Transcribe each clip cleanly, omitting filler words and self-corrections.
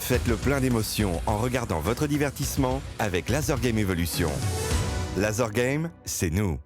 Faites le plein d'émotions en regardant votre divertissement avec Laser Game Evolution. Laser Game, c'est nous.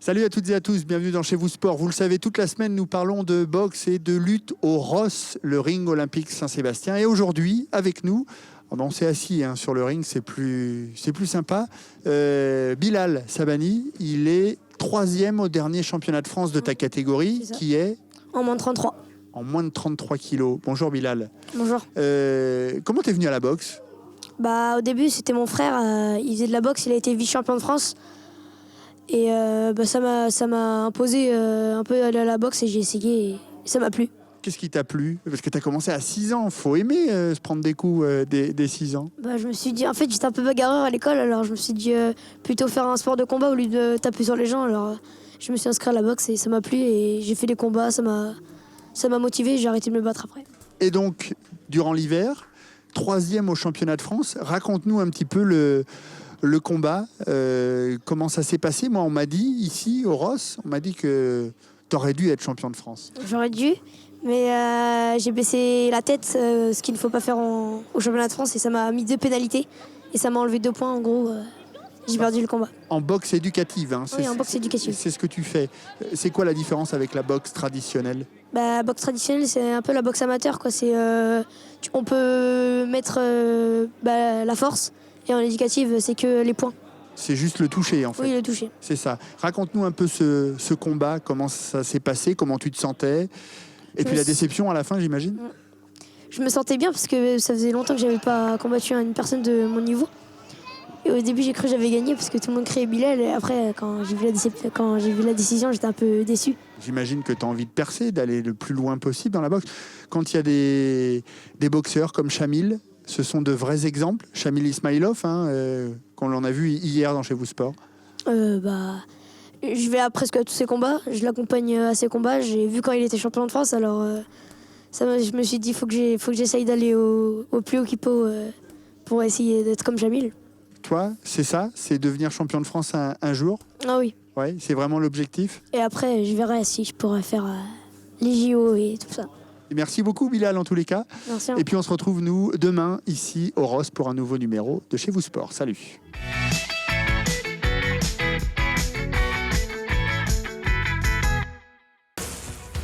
Salut à toutes et à tous, bienvenue dans Chez vous Sport. Vous le savez, toute la semaine, nous parlons de boxe et de lutte au Ross, le ring olympique Saint-Sébastien. Et aujourd'hui, avec nous, on s'est assis sur le ring, c'est plus sympa. Bilal Sabani, il est 3e au dernier championnat de France de ta catégorie, qui est en moins de 33. En moins de 33 kilos. Bonjour Bilal. Bonjour. Comment t'es venu à la boxe ? Au début, c'était mon frère, il faisait de la boxe, il a été vice-champion de France. Et ça m'a imposé un peu aller à la boxe et j'ai essayé et ça m'a plu. Qu'est-ce qui t'a plu ? Parce que tu as commencé à 6 ans, faut aimer se prendre des coups dès 6 ans. Je me suis dit, en fait j'étais un peu bagarreur à l'école, alors je me suis dit plutôt faire un sport de combat au lieu de taper sur les gens. Alors je me suis inscrit à la boxe et ça m'a plu et j'ai fait des combats, ça m'a motivé et j'ai arrêté de me battre après. Et donc, durant l'hiver, 3e au championnat de France, raconte-nous un petit peu le combat, comment ça s'est passé. Moi, on m'a dit, ici, au Ross, on m'a dit que tu aurais dû être champion de France. J'aurais dû, mais j'ai baissé la tête, ce qu'il ne faut pas faire au championnat de France, et ça m'a mis 2 pénalités, et ça m'a enlevé 2 points, en gros, j'ai perdu le combat. En boxe éducative, Oui, en boxe éducative. C'est ce que tu fais. C'est quoi la différence avec la boxe traditionnelle ? La boxe traditionnelle, c'est un peu la boxe amateur, quoi. On peut mettre la force, et en éducative, c'est que les points. C'est juste le toucher, en fait. Oui, le toucher. C'est ça. Raconte-nous un peu ce combat, comment ça s'est passé, comment tu te sentais. Et puis la déception à la fin, j'imagine. Je me sentais bien parce que ça faisait longtemps que j'avais pas combattu une personne de mon niveau. Et au début, j'ai cru que j'avais gagné parce que tout le monde criait Bilal. Et après, quand j'ai vu la décision, j'étais un peu déçu. J'imagine que tu as envie de percer, d'aller le plus loin possible dans la boxe. Quand il y a des boxeurs comme Chamil, ce sont de vrais exemples. Chamil Ismailov, qu'on l'en a vu hier dans Chez vous Sport. Je vais à presque à tous ses combats. Je l'accompagne à ses combats. J'ai vu quand il était champion de France. Alors, je me suis dit, faut que j'essaye d'aller au plus haut qu'il peut pour essayer d'être comme Chamil. Toi, c'est ça ? C'est devenir champion de France un jour ? Ah oui. Ouais, c'est vraiment l'objectif ? Et après, je verrai si je pourrais faire les JO et tout ça. Et merci beaucoup Bilal en tous les cas. Merci. Et puis on se retrouve nous demain ici au Ross pour un nouveau numéro de Chez vous Sport. Salut.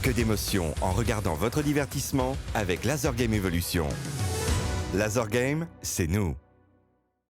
Que d'émotions en regardant votre divertissement avec Laser Game Evolution. Laser Game, c'est nous.